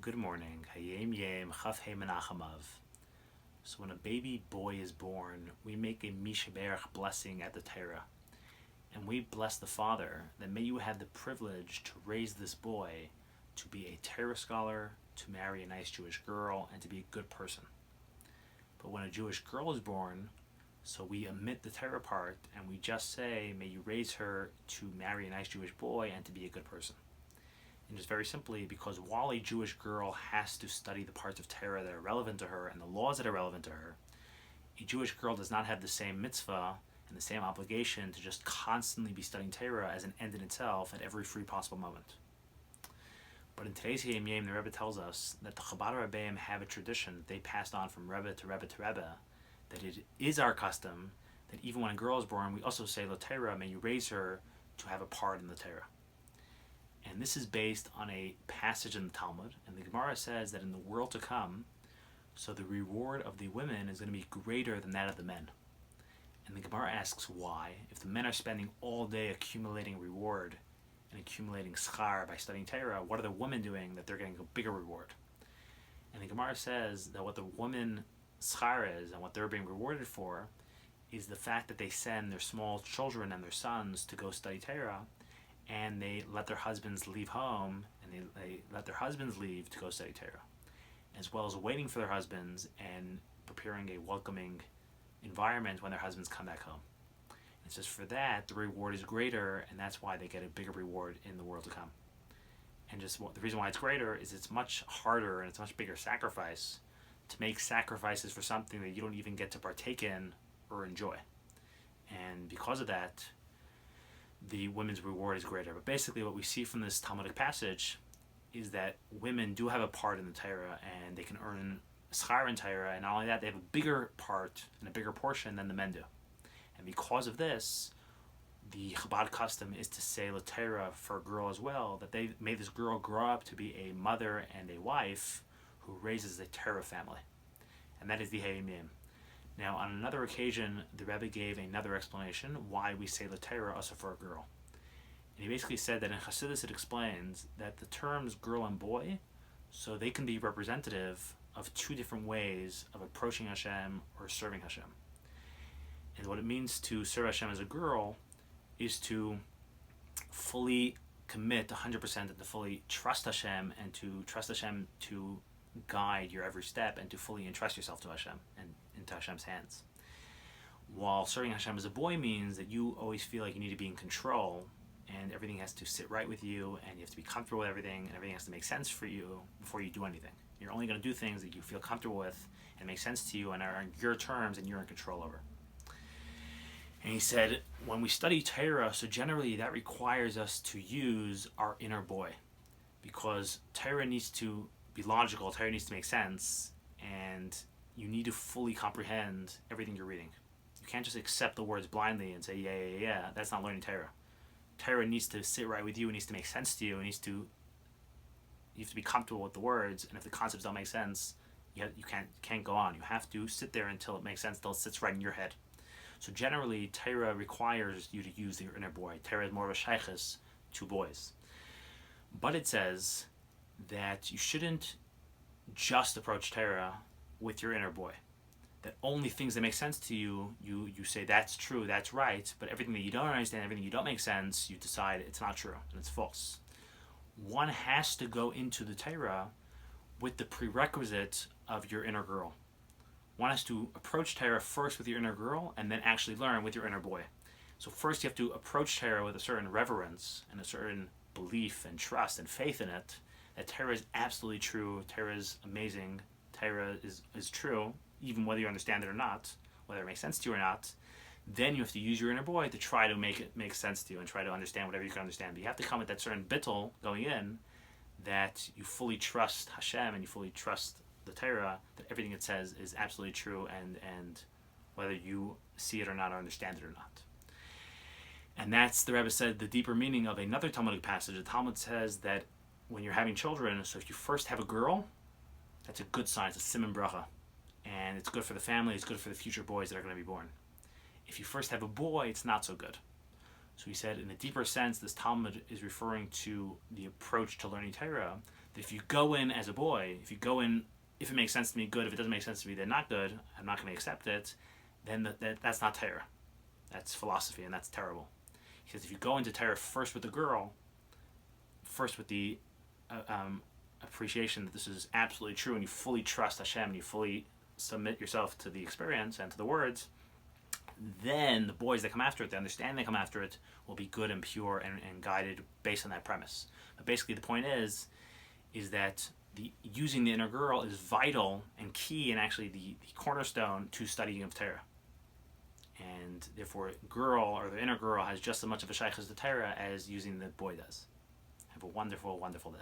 Good morning. Hayom Yom, Chof Hei Menachem Av. So when a baby boy is born, we make a Mishaberach blessing at the Torah. And we bless the father that may you have the privilege to raise this boy to be a Torah scholar, to marry a nice Jewish girl, and to be a good person. But when a Jewish girl is born, so we omit the Torah part and we just say, may you raise her to marry a nice Jewish boy and to be a good person. And just very simply, because while a Jewish girl has to study the parts of Torah that are relevant to her and the laws that are relevant to her, a Jewish girl does not have the same mitzvah and the same obligation to just constantly be studying Torah as an end in itself at every free possible moment. But in today's Hayom Yom, the Rebbe tells us that the Chabad Rebbeim have a tradition that they passed on from Rebbe to Rebbe to Rebbe, that it is our custom that even when a girl is born, we also say, Litorah, may you raise her to have a part in the Torah. And this is based on a passage in the Talmud, and the Gemara says that in the world to come, so the reward of the women is going to be greater than that of the men. And the Gemara asks why. If the men are spending all day accumulating reward and accumulating schar by studying Torah, what are the women doing that they're getting a bigger reward? And the Gemara says that what the woman schar is and what they're being rewarded for is the fact that they send their small children and their sons to go study Torah, and they let their husbands leave home, and they let their husbands leave to go study Torah, as well as waiting for their husbands and preparing a welcoming environment when their husbands come back home. And so for that, the reward is greater, and that's why they get a bigger reward in the world to come. And just the reason why it's greater is it's much harder and it's a much bigger sacrifice to make sacrifices for something that you don't even get to partake in or enjoy. And because of that, the women's reward is greater. But basically what we see from this Talmudic passage is that women do have a part in the Torah, and they can earn schar in Torah, and not only that, they have a bigger part and a bigger portion than the men do. And because of this, the Chabad custom is to say Litorah for a girl as well, that they may this girl grow up to be a mother and a wife who raises a Torah family. And that is the Hayom Yom. Now, on another occasion, the Rebbe gave another explanation why we say Litorah also for a girl. And he basically said that in Chassidus it explains that the terms girl and boy, so they can be representative of two different ways of approaching Hashem or serving Hashem. And what it means to serve Hashem as a girl is to fully commit 100% and to fully trust Hashem, and to trust Hashem to guide your every step, and to fully entrust yourself to Hashem and into Hashem's hands. While serving Hashem as a boy means that you always feel like you need to be in control, and everything has to sit right with you, and you have to be comfortable with everything, and everything has to make sense for you before you do anything. You're only going to do things that you feel comfortable with and make sense to you and are on your terms and you're in control over. And he said, when we study Torah, so generally that requires us to use our inner boy, because Torah needs to be logical, Torah needs to make sense, and you need to fully comprehend everything you're reading. You can't just accept the words blindly and say, yeah. That's not learning Torah. Torah needs to sit right with you, it needs to make sense to you, you have to be comfortable with the words, and if the concepts don't make sense, you can't go on. You have to sit there until it makes sense, until it sits right in your head. So generally, Torah requires you to use your inner boy. Torah is more of a shaykhis to boys. But it says that you shouldn't just approach Torah with your inner boy. That only things that make sense to you, you say that's true, that's right, but everything that you don't understand, everything you don't make sense, you decide it's not true and it's false. One has to go into the Torah with the prerequisite of your inner girl. One has to approach Torah first with your inner girl and then actually learn with your inner boy. So first you have to approach Torah with a certain reverence and a certain belief and trust and faith in it, that Torah is absolutely true, Torah is amazing, Torah is true, even whether you understand it or not, whether it makes sense to you or not. Then you have to use your inner boy to try to make it make sense to you and try to understand whatever you can understand. But you have to come with that certain bittul going in, that you fully trust Hashem and you fully trust the Torah, that everything it says is absolutely true, and whether you see it or not or understand it or not. And that's, the Rebbe said, the deeper meaning of another Talmudic passage. The Talmud says that when you're having children, so if you first have a girl, that's a good sign, it's a siman bracha. And it's good for the family, it's good for the future boys that are going to be born. If you first have a boy, it's not so good. So he said, in a deeper sense, this Talmud is referring to the approach to learning Torah, If you go in as a boy, if it makes sense to me, good. If it doesn't make sense to me, then not good. I'm not going to accept it. Then that's not Torah. That's philosophy, and that's terrible. He says if you go into Torah first with the girl, first with the appreciation that this is absolutely true, and you fully trust Hashem, and you fully submit yourself to the experience and to the words, then the boys that come after it, the understanding that come after it, will be good and pure and guided based on that premise. But basically the point is that using the inner girl is vital and key and actually the cornerstone to studying of Torah. And therefore, girl, or the inner girl, has just as much of a shaykhus to Torah as using the boy does. Have a wonderful, wonderful day.